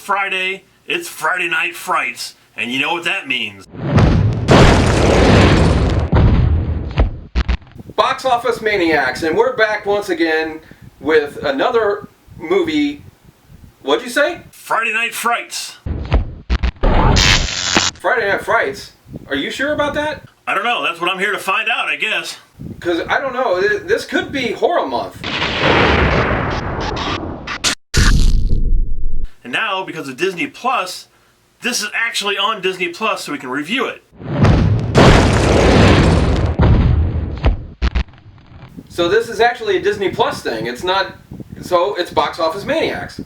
Friday, it's Friday Night Frights, and you know what that means. Box Office Maniacs, and we're back once again with another movie. What'd you say? Friday Night Frights. Friday Night Frights? Are you sure about that? I don't know, that's what I'm here to find out, I guess. Because I don't know, this could be horror month. And now, because of Disney Plus, this is actually on Disney Plus so we can review it. So this is actually a Disney Plus thing. It's not, so it's Box Office Maniacs.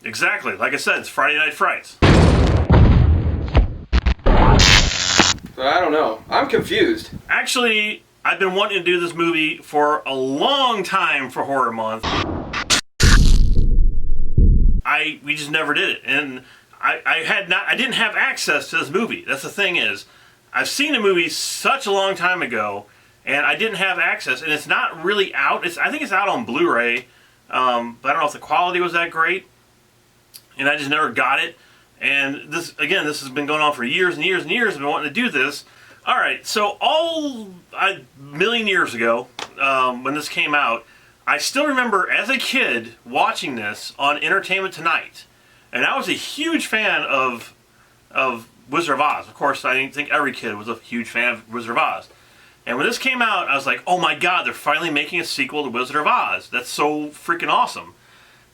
Exactly, like I said, it's Friday Night Frights. So I don't know. I'm confused. Actually, I've been wanting to do this movie for a long time for Horror Month. We just never did it, and I didn't have access to this movie. That's the thing is, I've seen the movie such a long time ago, and I didn't have access, and it's not really out. I think it's out on Blu-ray, but I don't know if the quality was that great, and I just never got it. And this has been going on for years and years and years. I've been wanting to do this. All right, so a million years ago, when this came out, I still remember as a kid watching this on Entertainment Tonight, and I was a huge fan of Wizard of Oz. Of course, I think every kid was a huge fan of Wizard of Oz. And when this came out, I was like, oh my god, they're finally making a sequel to Wizard of Oz. That's so freaking awesome.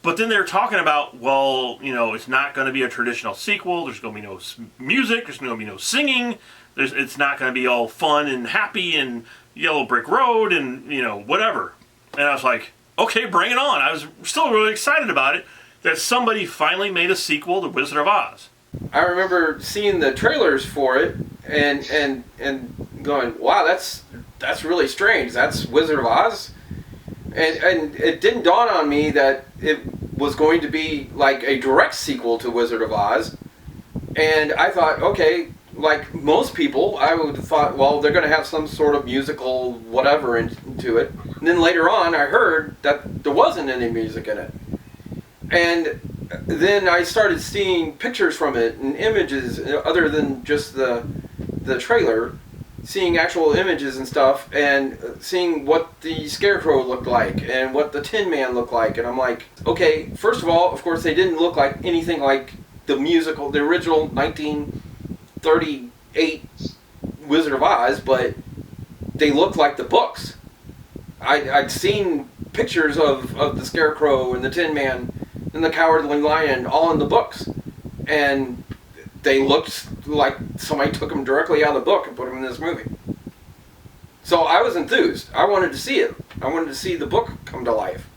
But then they were talking about, well, you know, it's not going to be a traditional sequel. There's going to be no music. There's going to be no singing. It's not going to be all fun and happy and Yellow Brick Road and, you know, whatever. And I was like, okay, bring it on. I was still really excited about it that somebody finally made a sequel to Wizard of Oz. I remember seeing the trailers for it and going, wow, that's really strange. That's Wizard of Oz? And it didn't dawn on me that it was going to be like a direct sequel to Wizard of Oz. And I thought, okay, like most people, I would have thought, well, they're going to have some sort of musical whatever into it. And then later on, I heard that there wasn't any music in it. And then I started seeing pictures from it and images other than just the trailer, seeing actual images and stuff, and seeing what the Scarecrow looked like and what the Tin Man looked like. And I'm like, okay, first of all, of course, they didn't look like anything like the musical, the original 1938 Wizard of Oz, but they looked like the books. I'd seen pictures of the Scarecrow and the Tin Man and the Cowardly Lion all in the books, and they looked like somebody took them directly out of the book and put them in this movie. So I was enthused. I wanted to see it. I wanted to see the book come to life.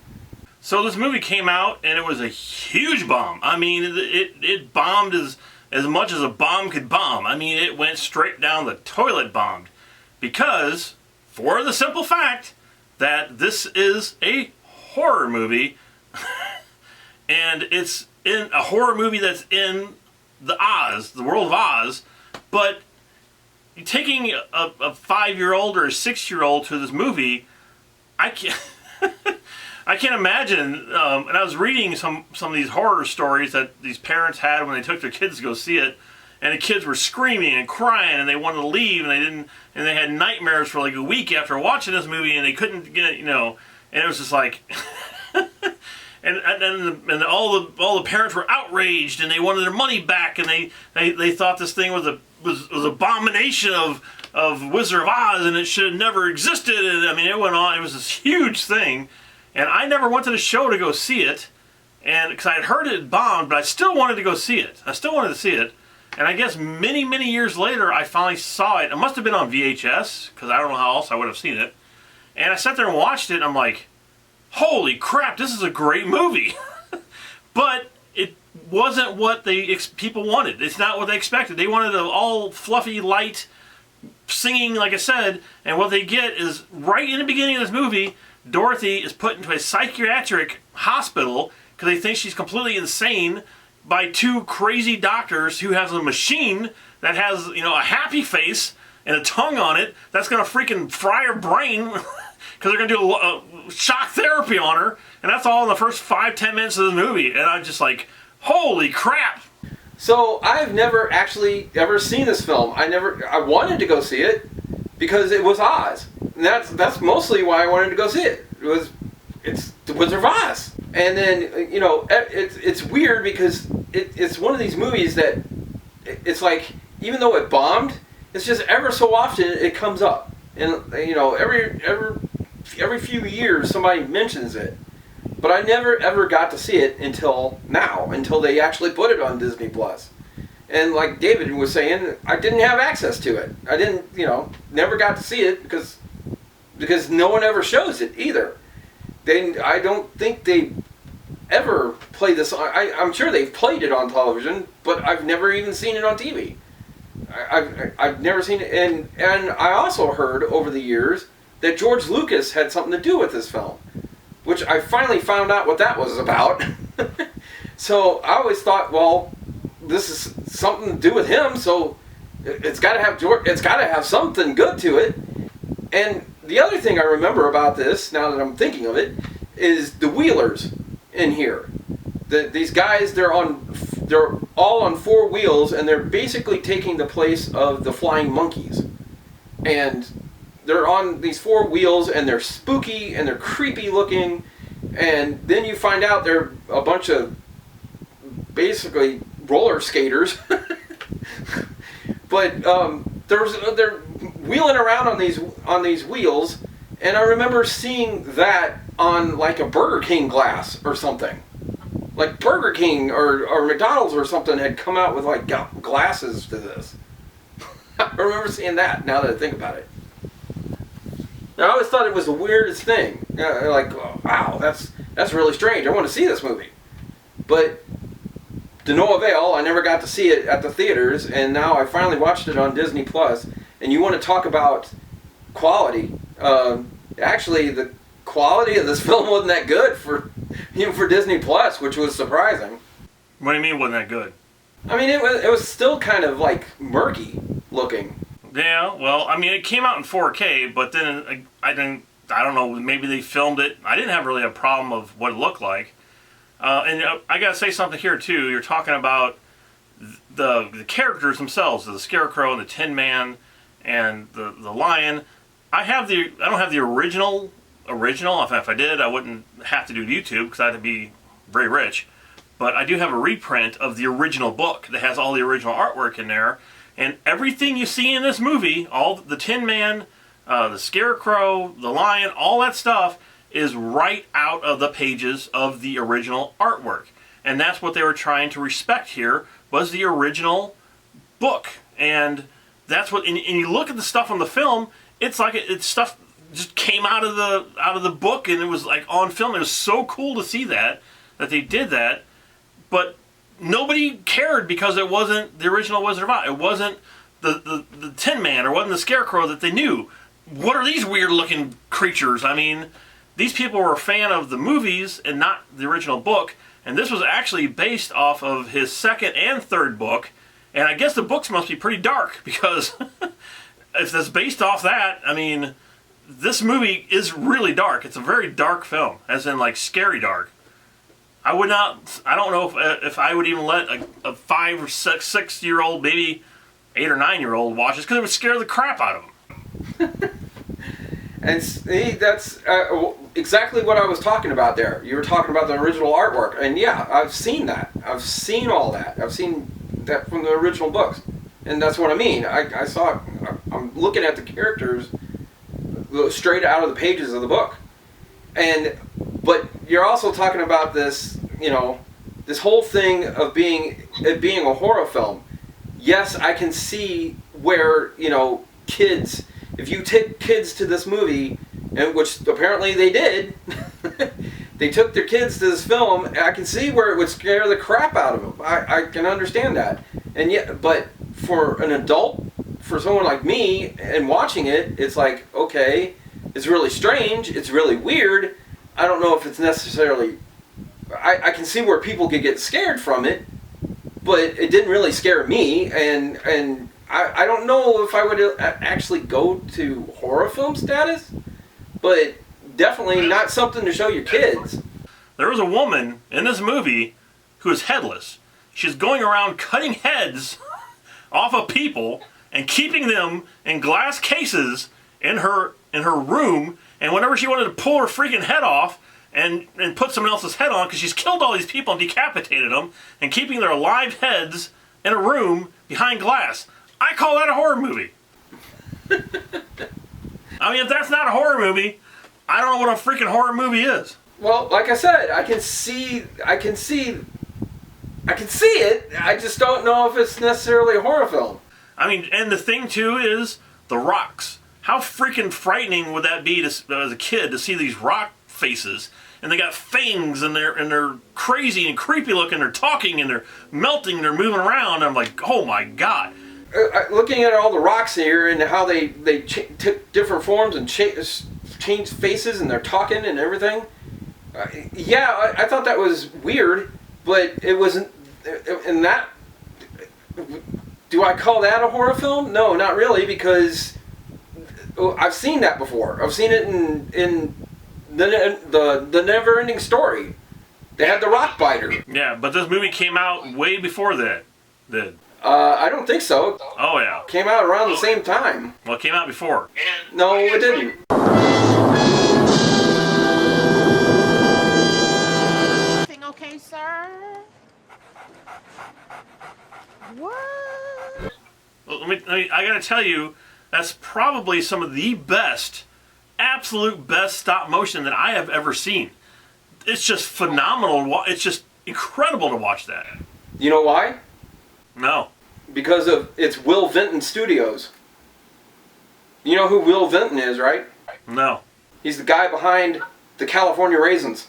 So this movie came out, and it was a huge bomb. I mean, it bombed as much as a bomb could bomb. I mean, it went straight down the toilet, bombed. Because, for the simple fact that this is a horror movie, and it's in a horror movie that's in the world of Oz, but taking a 5-year-old or a 6-year-old to this movie, I can't imagine. And I was reading some of these horror stories that these parents had when they took their kids to go see it, and the kids were screaming and crying, and they wanted to leave, and they had nightmares for like a week after watching this movie, and they couldn't get it, you know, and it was just like. And all the parents were outraged, and they wanted their money back, and they thought this thing was abomination of Wizard of Oz, and it should have never existed. And I mean, it went on. It was this huge thing, and I never went to the show to go see it, and because I had heard it bombed, but I still wanted to go see it. I still wanted to see it, and I guess many years later, I finally saw it. It must have been on VHS, because I don't know how else I would have seen it. And I sat there and watched it, and I'm like, holy crap, this is a great movie. But it wasn't what people wanted. It's not what they expected. They wanted an all fluffy, light singing, like I said, and what they get is, right in the beginning of this movie, Dorothy is put into a psychiatric hospital because they think she's completely insane by two crazy doctors who has a machine that has, you know, a happy face and a tongue on it that's going to freaking fry her brain because they're going to do shock therapy on her, and that's all in the first 5-10 minutes of the movie, and I'm just like, holy crap. So I've never actually ever seen this film. I wanted to go see it because it was Oz. And that's mostly why I wanted to go see it. It's the Wizard of Oz. And then, you know, it's weird because it's one of these movies that it's like, even though it bombed, it's just ever so often it comes up. And, you know, every few years somebody mentions it. But I never ever got to see it until now, until they actually put it on Disney Plus. And like David was saying, I didn't have access to it. I didn't, you know, never got to see it because no one ever shows it either. I don't think they ever play this. I'm sure they've played it on television, but I've never even seen it on TV. I've never seen it, and I also heard over the years that George Lucas had something to do with this film, which I finally found out what that was about. So I always thought, well, this is something to do with him, so it's got to have something good to it. And the other thing I remember about this, now that I'm thinking of it, is the wheelers in here. These guys, they're all on 4 wheels, and they're basically taking the place of the flying monkeys. And they're on these 4 wheels, and they're spooky, and they're creepy looking. And then you find out they're a bunch of basically roller skaters. But they're wheeling around on these wheels, and I remember seeing that on like a Burger King glass or something. Like Burger King or McDonald's or something had come out with like glasses to this. I remember seeing that, now that I think about it. And I always thought it was the weirdest thing. Like, oh, wow, that's really strange. I want to see this movie. But to no avail, I never got to see it at the theaters, and now I finally watched it on Disney Plus. And you want to talk about quality? Actually, the quality of this film wasn't that good for Disney Plus, which was surprising. What do you mean wasn't that good? I mean, it was still kind of like murky looking. Yeah, well, I mean, it came out in 4K, but then I don't know, maybe they filmed it. I didn't have really a problem of what it looked like. And I gotta say something here too. You're talking about the characters themselves, the Scarecrow and the Tin Man and the Lion. I don't have the original. If I did, I wouldn't have to do YouTube because I had to be very rich. But I do have a reprint of the original book that has all the original artwork in there. And everything you see in this movie, all the Tin Man, the Scarecrow, the Lion, all that stuff is right out of the pages of the original artwork. And that's what they were trying to respect here, was the original book. And that's what, and you look at the stuff on the film, it's like it's stuff just came out of the book, and it was like on film. It was so cool to see that they did that. But nobody cared because it wasn't the original Wizard of Oz. It wasn't the Tin Man, or wasn't the Scarecrow that they knew. What are these weird looking creatures? I mean, these people were a fan of the movies and not the original book. And this was actually based off of his 2nd and 3rd book. And I guess the books must be pretty dark, because if that's based off that, I mean, this movie is really dark. It's a very dark film, as in like scary dark. I don't know if I would even let a 5 or 6 year old, maybe 8 or 9 year old watch this, because it would scare the crap out of them. And see, that's exactly what I was talking about there. You were talking about the original artwork, and yeah, I've seen that. I've seen all that. I've seen that from the original books, and that's what I mean. I saw it. I'm looking at the characters straight out of the pages of the book, but you're also talking about this, this whole thing of it being a horror film. Yes, I can see where, kids, if you take kids to this movie, and which apparently they did, they took their kids to this film, I can see where it would scare the crap out of them. I can understand that. And yet, but for an adult, for someone like me, and watching it, it's like, okay, it's really strange, it's really weird. I don't know if it's necessarily, I can see where people could get scared from it, but it didn't really scare me, and I don't know if I would actually go to horror film status, but definitely not something to show your kids. There was a woman in this movie who is headless. She's going around cutting heads off of people and keeping them in glass cases in her room. And whenever she wanted to pull her freaking head off and put someone else's head on, because she's killed all these people and decapitated them, and keeping their live heads in a room behind glass. I call that a horror movie. I mean, if that's not a horror movie, I don't know what a freaking horror movie is. Well, like I said, I can see it. I just don't know if it's necessarily a horror film. I mean, and the thing too is the rocks. How freaking frightening would that be as a kid to see these rock faces, and they got fangs, and they're crazy and creepy looking. They're talking and they're melting and they're moving around. I'm like, oh my god. Looking at all the rocks here and how they took different forms and changed faces and they're talking and everything. Yeah, I thought that was weird, but it wasn't. And that, do I call that a horror film? No, not really, because I've seen that before. I've seen it in the Never-Ending Story. They had the rock biter. Yeah, but this movie came out way before that. I don't think so. Oh yeah. Came out around the same time. Well, it came out before. No, it didn't. Everything okay, sir? What? Well, I gotta tell you, that's probably some of the best, absolute best stop motion that I have ever seen. It's just phenomenal. It's just incredible to watch that. You know why? No. Because of it's Will Vinton Studios. You know who Will Vinton is, right? No. He's the guy behind the California Raisins.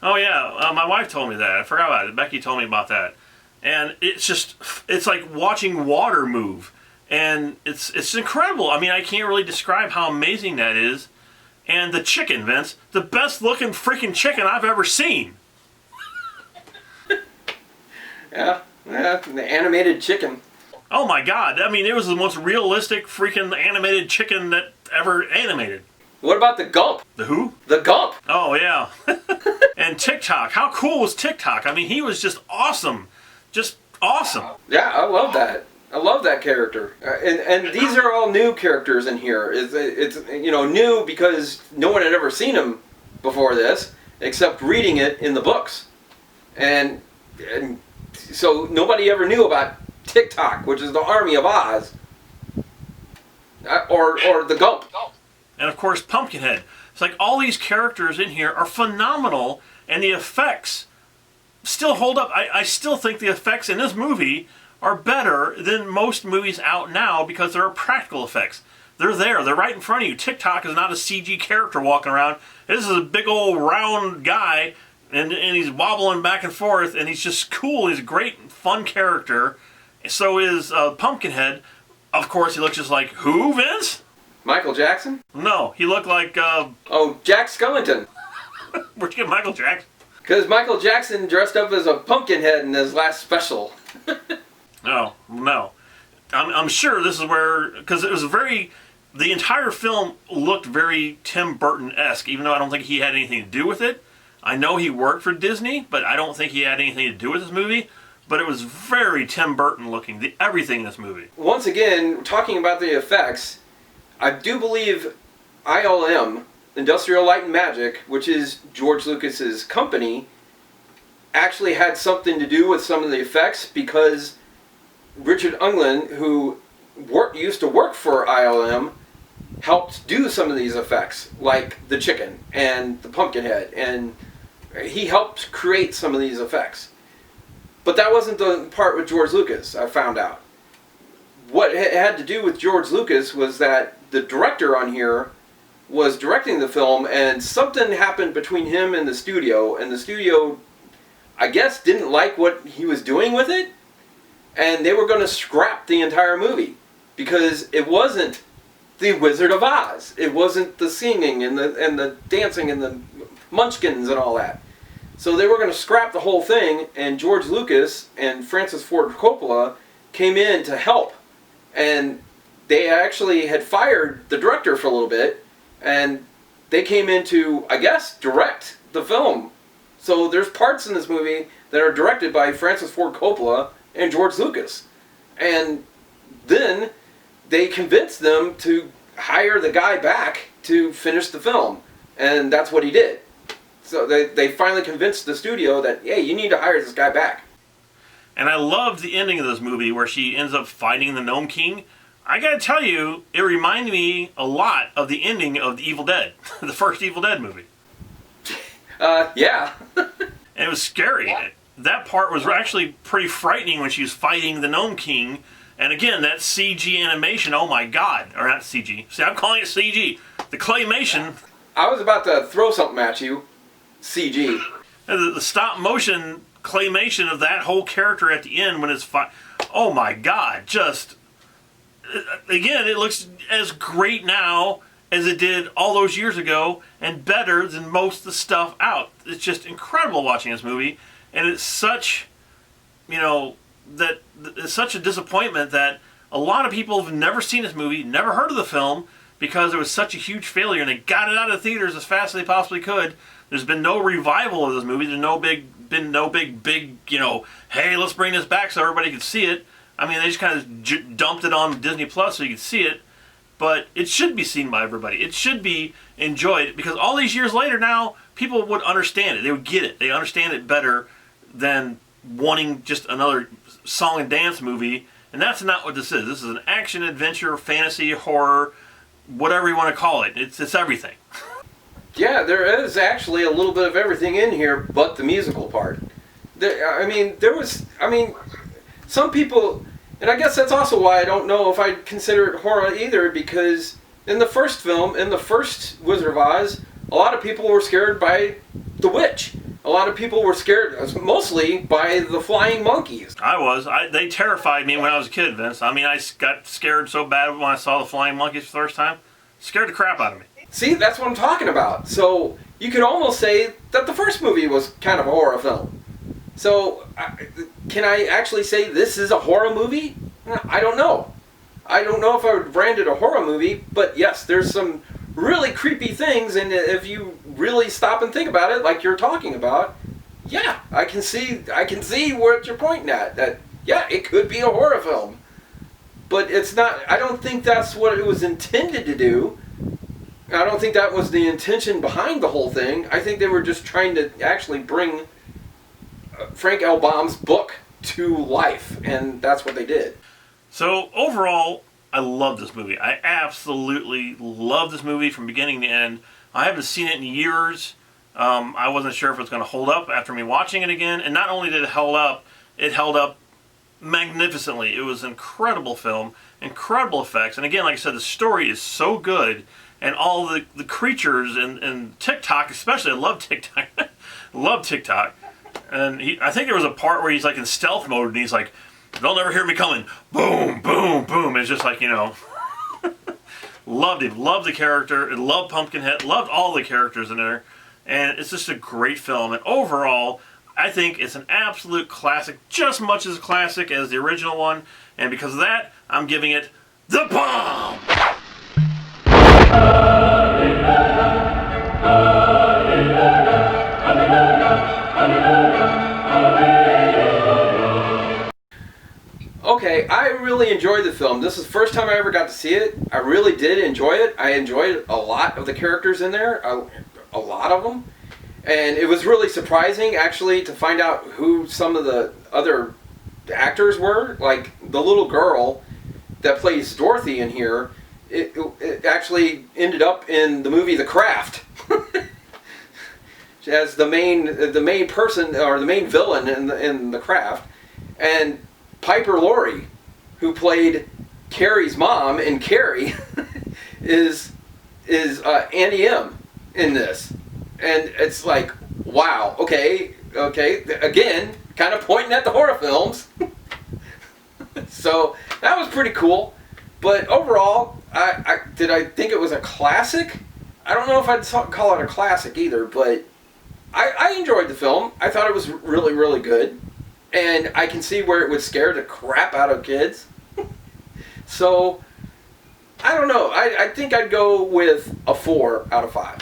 Oh yeah, my wife told me that. I forgot about it. Becky told me about that. And it's like watching water move. And it's incredible. I mean, I can't really describe how amazing that is. And the chicken, Vince, the best looking freaking chicken I've ever seen. Yeah, the animated chicken. Oh my god, I mean, it was the most realistic freaking animated chicken that ever animated. What about the Gump? The who? The Gump. Oh yeah. And Tik-Tok, how cool was Tik-Tok? I mean, he was just awesome. Just awesome. Yeah, I love that. I love that character. And these are all new characters in here. It's new because no one had ever seen him before this, except reading it in the books. And so nobody ever knew about Tik-Tok, which is the Army of Oz, or the Gump. And of course, Pumpkinhead. It's like all these characters in here are phenomenal, and the effects still hold up. I still think the effects in this movie are better than most movies out now because there are practical effects. They're there. They're right in front of you. Tik-Tok is not a CG character walking around. This is a big old round guy, and he's wobbling back and forth, and he's just cool. He's a great, fun character. So is Pumpkinhead. Of course, he looks just like, who, Vince? Michael Jackson? No, he looked like... Jack Skellington. Where'd you get Michael Jackson? Because Michael Jackson dressed up as a Pumpkinhead in his last special. No. I'm sure this is where... Because it was the entire film looked very Tim Burton-esque, even though I don't think he had anything to do with it. I know he worked for Disney, but I don't think he had anything to do with this movie. But it was very Tim Burton looking, everything in this movie. Once again, talking about the effects, I do believe ILM, Industrial Light and Magic, which is George Lucas's company, actually had something to do with some of the effects because Richard Unglin, who used to work for ILM, helped do some of these effects, like the chicken and the Pumpkinhead, and he helped create some of these effects. But that wasn't the part with George Lucas, I found out. What it had to do with George Lucas was that the director on here was directing the film, and something happened between him and the studio, I guess, didn't like what he was doing with it, and they were going to scrap the entire movie, because it wasn't the Wizard of Oz. It wasn't the singing and the dancing and the munchkins and all that. So they were going to scrap the whole thing, and George Lucas and Francis Ford Coppola came in to help. And they actually had fired the director for a little bit, and they came in to, I guess, direct the film. So there's parts in this movie that are directed by Francis Ford Coppola and George Lucas. And then they convinced them to hire the guy back to finish the film. And that's what he did. So they finally convinced the studio that, hey, you need to hire this guy back. And I loved the ending of this movie where she ends up fighting the Gnome King. I gotta tell you, it reminded me a lot of the ending of The Evil Dead, the first Evil Dead movie. Yeah. And it was scary. Yeah. That part was actually pretty frightening when she was fighting the Gnome King. And again, that CG animation, oh my god. Or not CG. See, I'm calling it CG. The claymation. I was about to throw something at you. CG. The stop motion claymation of that whole character at the end when it's oh my god, just again, it looks as great now as it did all those years ago and better than most of the stuff out. It's just incredible watching this movie, and it's such, that it's such a disappointment that a lot of people have never seen this movie, never heard of the film, because it was such a huge failure and they got it out of the theaters as fast as they possibly could. There's been no revival of this movie. There's been no big, hey, let's bring this back so everybody can see it. I mean, they just kind of dumped it on Disney Plus so you could see it. But it should be seen by everybody. It should be enjoyed, because all these years later now, people would understand it. They would get it. They understand it better than wanting just another song and dance movie. And that's not what this is. This is an action, adventure, fantasy, horror, whatever you want to call it. It's everything. Yeah, there is actually a little bit of everything in here, but the musical part. Some people, and I guess that's also why I don't know if I'd consider it horror either, because in the first film, in the first Wizard of Oz, a lot of people were scared by the witch. A lot of people were scared, mostly by the flying monkeys. They terrified me when I was a kid, Vince. I mean, I got scared so bad when I saw the flying monkeys for the first time. Scared the crap out of me. See, that's what I'm talking about. So you could almost say that the first movie was kind of a horror film. So can I actually say this is a horror movie? I don't know. I don't know if I would brand it a horror movie, but yes, there's some really creepy things, and if you really stop and think about it, like you're talking about, yeah, I can see what you're pointing at. That, yeah, it could be a horror film. But it's not, I don't think that's what it was intended to do. I don't think that was the intention behind the whole thing. I think they were just trying to actually bring Frank L. Baum's book to life, and that's what they did. So overall, I love this movie. I absolutely love this movie from beginning to end. I haven't seen it in years. I wasn't sure if it was going to hold up after me watching it again. And not only did it held up magnificently. It was an incredible film, incredible effects. And again, like I said, the story is so good. And all the creatures and Tik-Tok, especially, I love Tik-Tok. Love Tik-Tok. And I think there was a part where he's like in stealth mode and he's like, they'll never hear me coming. Boom, boom, boom. It's just like, loved him. Loved the character. Loved Pumpkinhead. Loved all the characters in there. And it's just a great film. And overall, I think it's an absolute classic. Just much as a classic as the original one. And because of that, I'm giving it the bomb! Okay, I really enjoyed the film. This is the first time I ever got to see it. I really did enjoy it. I enjoyed a lot of the characters in there, a lot of them. And it was really surprising, actually, to find out who some of the other actors were. Like, the little girl that plays Dorothy in here, it actually ended up in the movie The Craft. As the main person, or the main villain in The Craft. And Piper Laurie, who played Carrie's mom in Carrie, is Annie M in this. And it's like, wow, okay, again, kind of pointing at the horror films. So that was pretty cool. But overall, did I think it was a classic? I don't know if I'd call it a classic either, but I enjoyed the film. I thought it was really, really good. And I can see where it would scare the crap out of kids. So, I don't know. I think I'd go with a 4 out of 5.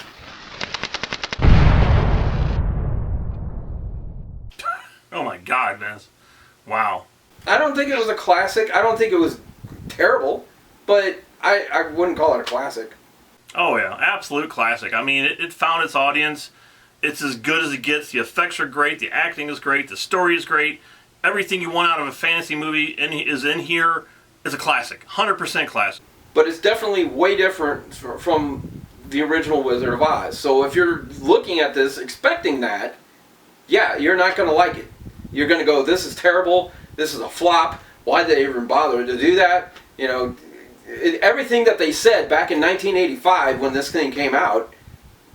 God, man. Wow. I don't think it was a classic. I don't think it was terrible, but I wouldn't call it a classic. Oh, yeah. Absolute classic. I mean, it found its audience. It's as good as it gets. The effects are great. The acting is great. The story is great. Everything you want out of a fantasy movie is in here. It's a classic. 100% classic. But it's definitely way different from the original Wizard of Oz. So if you're looking at this expecting that, yeah, you're not going to like it. You're going to go, this is terrible. This is a flop. Why did they even bother to do that? You know, everything that they said back in 1985 when this thing came out,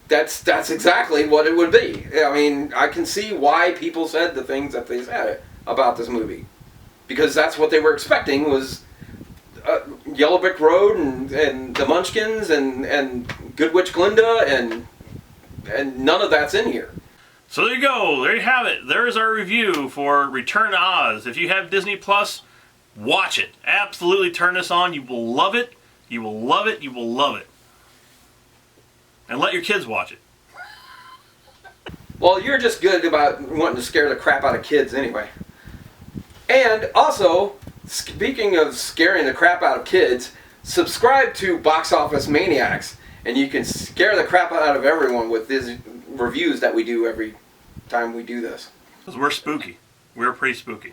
that's exactly what it would be. I mean, I can see why people said the things that they said about this movie. Because that's what they were expecting was Yellow Brick Road and the Munchkins and Good Witch Glinda and none of that's in here. So there you go. There you have it. There's our review for Return to Oz. If you have Disney Plus, watch it. Absolutely turn this on. You will love it. You will love it. You will love it. And let your kids watch it. Well, you're just good about wanting to scare the crap out of kids anyway. And also, speaking of scaring the crap out of kids, subscribe to Box Office Maniacs, and you can scare the crap out of everyone with these reviews that we do every time we do this. Because we're spooky. We're pretty spooky.